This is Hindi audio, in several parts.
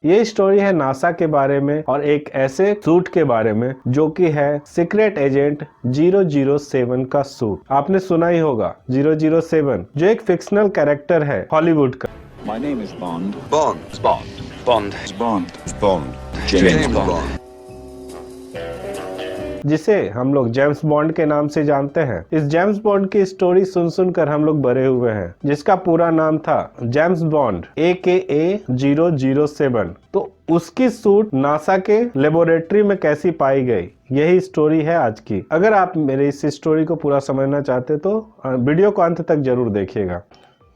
ये स्टोरी है नासा के बारे में और एक ऐसे सूट के बारे में जो कि है सीक्रेट एजेंट 007 का सूट। आपने सुना ही होगा 007 जो एक फिक्शनल कैरेक्टर है हॉलीवुड का। My name is Bond. Bond. Bond. Bond. Bond. Bond. James Bond. जिसे हम लोग जेम्स बॉन्ड के नाम से जानते हैं। इस जेम्स बॉन्ड की स्टोरी सुन कर हम लोग बड़े हुए हैं, जिसका पूरा नाम था जेम्स बॉन्ड AKA 007। तो उसकी सूट नासा के लेबोरेटरी में कैसी पाई गई, यही स्टोरी है आज की। अगर आप मेरे इस स्टोरी को पूरा समझना चाहते तो वीडियो को अंत तक जरूर देखिएगा।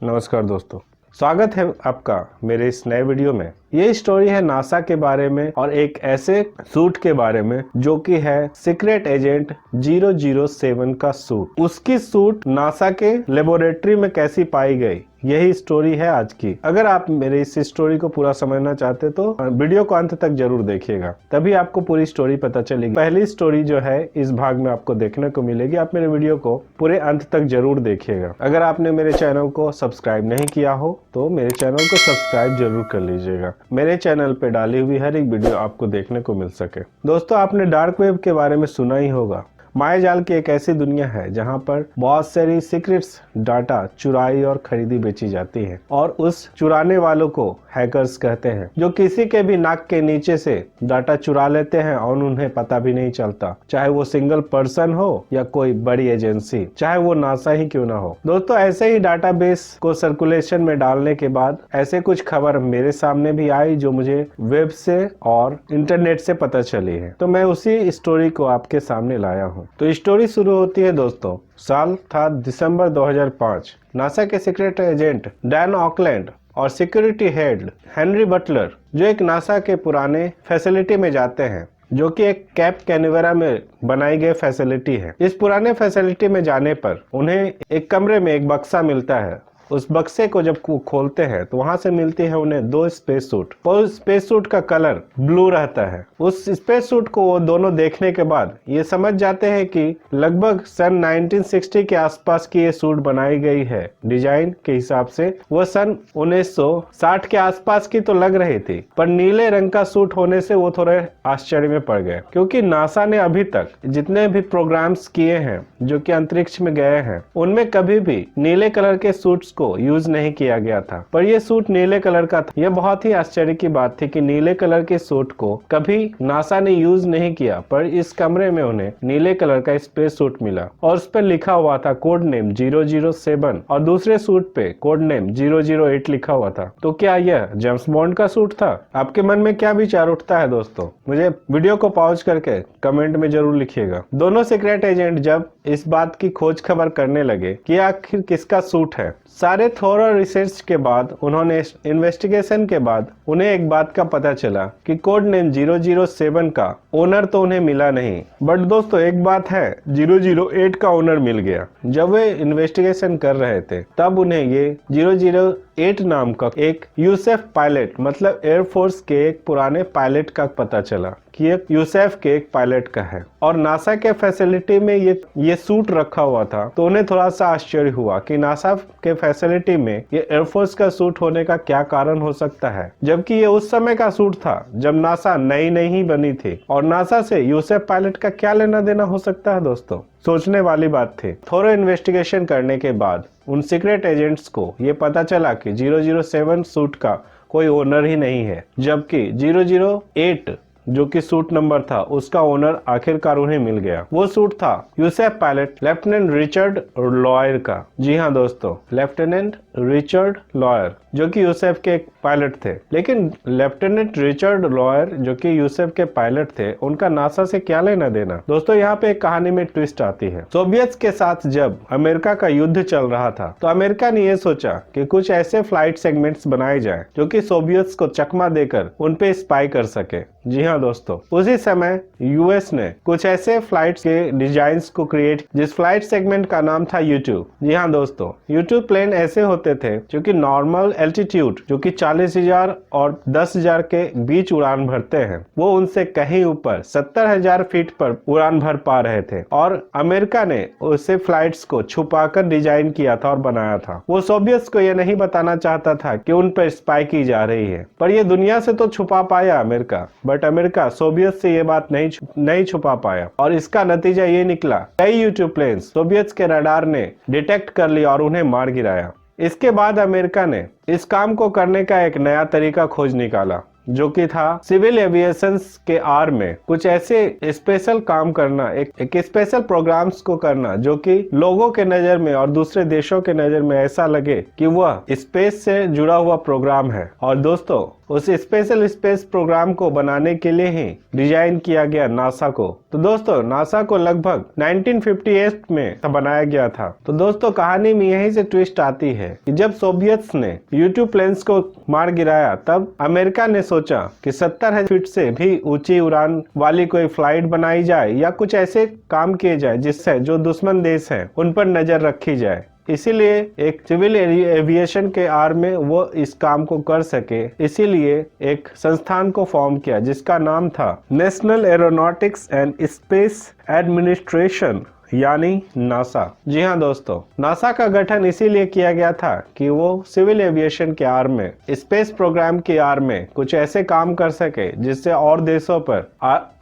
नमस्कार दोस्तों, स्वागत है आपका मेरे इस नए वीडियो में। ये स्टोरी है नासा के बारे में और एक ऐसे सूट के बारे में जो कि है सीक्रेट एजेंट 007 का सूट। उसकी सूट नासा के लेबोरेटरी में कैसी पाई गई, यही स्टोरी है आज की। अगर आप मेरे इस स्टोरी को पूरा समझना चाहते तो वीडियो को अंत तक जरूर देखिएगा, तभी आपको पूरी स्टोरी पता चलेगी। पहली स्टोरी जो है इस भाग में आपको देखने को मिलेगी। आप मेरे वीडियो को पूरे अंत तक जरूर देखिएगा। अगर आपने मेरे चैनल को सब्सक्राइब नहीं किया हो तो मेरे चैनल को सब्सक्राइब जरूर कर लीजिएगा, मेरे चैनल पे डाली हुई हर एक वीडियो आपको देखने को मिल सके। दोस्तों, आपने डार्क वेब के बारे में सुना ही होगा। मायाजाल की एक ऐसी दुनिया है जहां पर बहुत सारी सीक्रेट्स डाटा चुराई और खरीदी बेची जाती है, और उस चुराने वालों को हैकर्स कहते हैं, जो किसी के भी नाक के नीचे से डाटा चुरा लेते हैं और उन्हें पता भी नहीं चलता, चाहे वो सिंगल पर्सन हो या कोई बड़ी एजेंसी, चाहे वो नासा ही क्यों ना हो। दोस्तों, ऐसे ही डाटाबेस को सर्कुलेशन में डालने के बाद ऐसे कुछ खबर मेरे सामने भी आई जो मुझे वेब से और इंटरनेट से पता चली है, तो मैं उसी स्टोरी को आपके सामने लाया हूँ। तो स्टोरी शुरू होती है दोस्तों, साल था दिसंबर 2005। नासा के सीक्रेट एजेंट डैन ऑकलैंड और सिक्योरिटी हेड हेनरी बटलर, जो एक नासा के पुराने फैसिलिटी में जाते हैं, जो कि एक कैप कैनवेरा में बनाई गई फैसिलिटी है। इस पुराने फैसिलिटी में जाने पर उन्हें एक कमरे में एक बक्सा मिलता है। उस बक्से को जब खोलते हैं तो वहां से मिलती है उन्हें 2 स्पेस सूट, और स्पेस सूट का कलर ब्लू रहता है। उस स्पेस सूट को वो दोनों देखने के बाद ये समझ जाते हैं कि लगभग सन 1960 के आसपास की ये सूट बनाई गई है। डिजाइन के हिसाब से वो सन 1960 के आसपास की तो लग रही थी, पर नीले रंग का सूट होने से वो थोड़े आश्चर्य में पड़ गए, क्योंकि नासा ने अभी तक जितने भी प्रोग्राम्स किए हैं जो कि अंतरिक्ष में गए हैं, उनमें कभी भी नीले कलर के सूट्स को यूज नहीं किया गया था, पर ये सूट नीले कलर का था। यह बहुत ही आश्चर्य की बात थी कि नीले कलर के सूट को कभी नासा ने यूज नहीं किया, पर इस कमरे में उन्हें नीले कलर का स्पेस सूट मिला और उस पर लिखा हुआ था कोड नेम 007 और दूसरे सूट पे कोड नेम 008 लिखा हुआ था। तो क्या यह जेम्स बॉन्ड का सूट था? आपके मन में क्या विचार उठता है दोस्तों? मुझे वीडियो को पॉज करके कमेंट में जरूर लिखिएगा। दोनों सीक्रेट एजेंट जब इस बात की खोज खबर करने लगे कि आखिर किसका सूट है, सारे थोड़ा रिसर्च के बाद, उन्होंने इन्वेस्टिगेशन के बाद उन्हें एक बात का पता चला कि कोड नेम 007 का ओनर तो उन्हें मिला नहीं, बट दोस्तों एक बात है, 008 का ओनर मिल गया। जब वे इन्वेस्टिगेशन कर रहे थे तब उन्हें ये 008 नाम का एक यूसेफ पायलट, मतलब एयरफोर्स के एक पुराने पायलट का पता चला कि ये यूसेफ के एक पायलट का है, और नासा के फैसिलिटी में ये सूट रखा हुआ था। तो उन्हें थोड़ा सा आश्चर्य हुआ कि नासा के फैसिलिटी में ये एयरफोर्स का सूट होने का क्या कारण हो सकता है, जबकि ये उस समय का सूट था जब नासा नई ही बनी थी, और नासा से यूसेफ पायलट का क्या लेना देना हो सकता है दोस्तों? सोचने वाली बात थी। थोड़ा इन्वेस्टिगेशन करने के बाद उन सीक्रेट एजेंट्स को ये पता चला कि 007 सूट का कोई ओनर ही नहीं है, जबकि 008 जो कि सूट नंबर था उसका ओनर आखिरकार उन्हें मिल गया। वो सूट था Yusuf pilot lieutenant Richard lawyer का। जी हाँ दोस्तों, लेफ्टिनेंट रिचर्ड लॉयर जो कि यूसेफ के एक पायलट थे। लेकिन लेफ्टिनेंट रिचर्ड लॉयर जो कि यूसेफ के पायलट थे, उनका नासा से क्या लेना देना? दोस्तों, यहाँ पे एक कहानी में ट्विस्ट आती है। सोवियत के साथ जब अमेरिका का युद्ध चल रहा था तो अमेरिका ने यह सोचा कि कुछ ऐसे फ्लाइट सेगमेंट्स बनाए जाए जो कि सोवियत को चकमा देकर उन पे स्पाई कर सके। जी हाँ दोस्तों, उसी समय यूएस ने कुछ ऐसे फ्लाइट्स के डिजाइन्स को क्रिएट, जिस फ्लाइट सेगमेंट का नाम था U2। जी हाँ दोस्तों, U2 प्लेन ऐसे होते थे जो कि नॉर्मल एल्टीट्यूड जो कि 40,000 और 10,000 के बीच उड़ान भरते हैं, वो उनसे कहीं ऊपर 70,000 फीट पर उड़ान भर पा रहे थे। और अमेरिका ने उसे फ्लाइट्स को छुपाकर डिजाइन किया था और बनाया था। वो सोवियत को यह नहीं बताना चाहता था कि उन पर स्पाई की जा रही है, पर यह दुनिया से तो छुपा पाया अमेरिका, बट अमेरिका सोवियत से ये बात नहीं छुपा पाया। और इसका नतीजा ये निकला, कई U2 प्लेन्स सोवियत के रडार ने डिटेक्ट कर लिया और उन्हें मार गिराया। इसके बाद अमेरिका ने इस काम को करने का एक नया तरीका खोज निकाला, जो कि था सिविल एविएशन के आर में कुछ ऐसे स्पेशल काम करना, एक स्पेशल प्रोग्राम्स को करना जो कि लोगों के नजर में और दूसरे देशों के नजर में ऐसा लगे कि वह स्पेस से जुड़ा हुआ प्रोग्राम है। और दोस्तों, उस स्पेशल स्पेस प्रोग्राम को बनाने के लिए ही डिजाइन किया गया नासा को। तो दोस्तों, नासा को लगभग 1958 में बनाया गया था। तो दोस्तों, कहानी में यहीं से ट्विस्ट आती है कि जब सोवियत्स ने U2 प्लेन्स को मार गिराया, तब अमेरिका ने सोचा कि 70,000 फीट से भी ऊंची उड़ान वाली कोई फ्लाइट बनाई जाए या कुछ ऐसे काम किए जाए जिससे जो दुश्मन देश हैं उन पर नजर रखी जाए। इसीलिए एक सिविल एविएशन के आर में वो इस काम को कर सके, इसीलिए एक संस्थान को फॉर्म किया जिसका नाम था national aeronautics and space administration, यानी नासा। जी हाँ दोस्तों, नासा का गठन इसीलिए किया गया था कि वो सिविल एविएशन के आर में, स्पेस प्रोग्राम के आर में कुछ ऐसे काम कर सके जिससे और देशों पर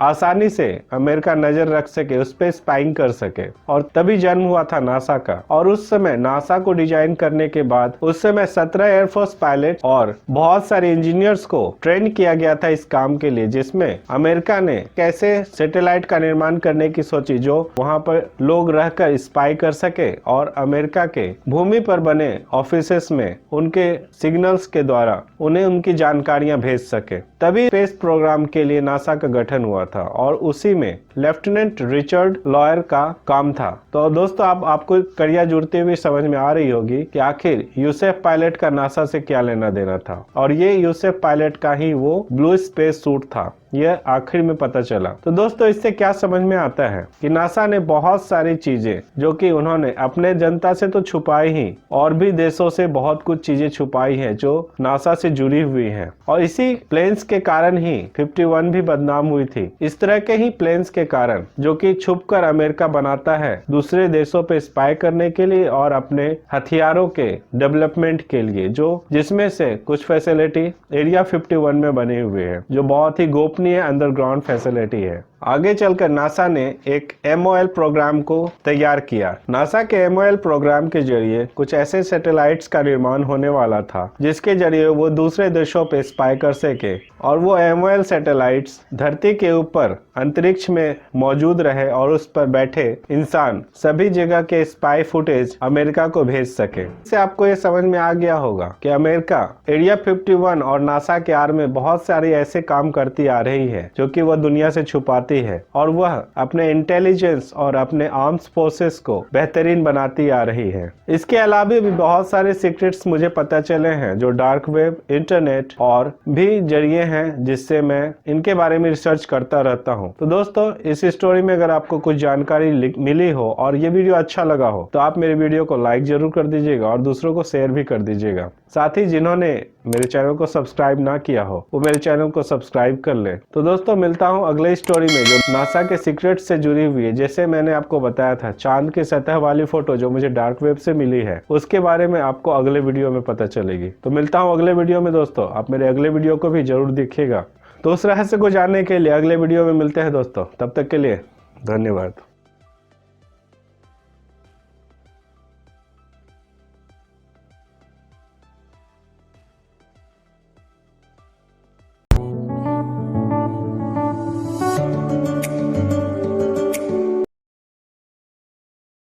आसानी से अमेरिका नजर रख सके, उस पर स्पाइंग कर सके। और तभी जन्म हुआ था नासा का। और उस समय नासा को डिजाइन करने के बाद उस समय 17 एयरफोर्स पायलट और बहुत सारे इंजीनियर्स को ट्रेन किया गया था इस काम के लिए, जिसमें अमेरिका ने कैसे सैटेलाइट का निर्माण करने की सोची जो वहां पर लोग रहकर स्पाई कर सके और अमेरिका के भूमि पर बने ऑफिसेस में उनके सिग्नल्स के द्वारा उन्हें उनकी जानकारियां भेज सके। तभी स्पेस प्रोग्राम के लिए नासा का गठन हुआ था और उसी में लेफ्टिनेंट रिचर्ड लॉयर का काम था। तो दोस्तों, आपको कड़िया जुड़ती हुई समझ में आ रही होगी कि आखिर यूसेफ पायलट का नासा से क्या लेना देना था। और ये यूसेफ पायलट का ही वो ब्लू स्पेस सूट था, यह आखिर में पता चला। तो दोस्तों, इससे क्या समझ में आता है कि नासा ने बहुत सारी चीजें जो कि उन्होंने अपने जनता से तो छुपाई ही, और भी देशों से बहुत कुछ चीजें छुपाई हैं जो नासा से जुड़ी हुई हैं। और इसी प्लेन्स के कारण ही 51 भी बदनाम हुई थी। इस तरह के ही प्लेन्स के कारण जो कि छुपकर अमेरिका बनाता है दूसरे देशों पे स्पाई करने के लिए और अपने हथियारों के डेवलपमेंट के लिए, जिसमें से कुछ फैसिलिटी एरिया 51 में बने हुए हैं, जो बहुत ही गोपनीय अंडरग्राउंड फैसिलिटी है। आगे चलकर नासा ने एक MOL प्रोग्राम को तैयार किया। नासा के MOL प्रोग्राम के जरिए कुछ ऐसे सैटेलाइट्स का निर्माण होने वाला था जिसके जरिए वो दूसरे देशों पे स्पाई कर सके, और वो MOL सैटेलाइट्स धरती के ऊपर अंतरिक्ष में मौजूद रहे और उस पर बैठे इंसान सभी जगह के स्पाई फुटेज अमेरिका को भेज सके। इससे आपको ये समझ में आ गया होगा कि अमेरिका एरिया 51 और नासा के आर में बहुत सारे ऐसे काम करती आ रही है जो कि वह दुनिया से छुपाती है, और वह अपने इंटेलिजेंस और अपने आर्म्स फोर्सेस को बेहतरीन बनाती आ रही है। इसके अलावा भी बहुत सारे सीक्रेट्स मुझे पता चले हैं जो डार्क वेब, इंटरनेट और भी जरिए हैं जिससे मैं इनके बारे में रिसर्च करता रहता हूं। तो दोस्तों, इस स्टोरी में अगर आपको कुछ जानकारी मिली हो और ये वीडियो अच्छा लगा हो तो आप मेरे वीडियो को लाइक जरूर कर दीजिएगा और दूसरों को शेयर भी कर दीजिएगा। साथ ही जिन्होंने मेरे चैनल को सब्सक्राइब ना किया हो वो मेरे चैनल को सब्सक्राइब कर ले। तो दोस्तों, मिलता हूं अगले स्टोरी में जो नासा के सीक्रेट से जुड़ी हुई है। जैसे मैंने आपको बताया था, चांद की सतह वाली फोटो जो मुझे डार्क वेब से मिली है, उसके बारे में आपको अगले वीडियो में पता चलेगी। तो मिलता हूं अगले वीडियो में दोस्तों, आप मेरे अगले वीडियो को भी जरूर देखिएगा। तो उस रहस्य को जानने के लिए अगले वीडियो में मिलते हैं दोस्तों। तब तक के लिए धन्यवाद।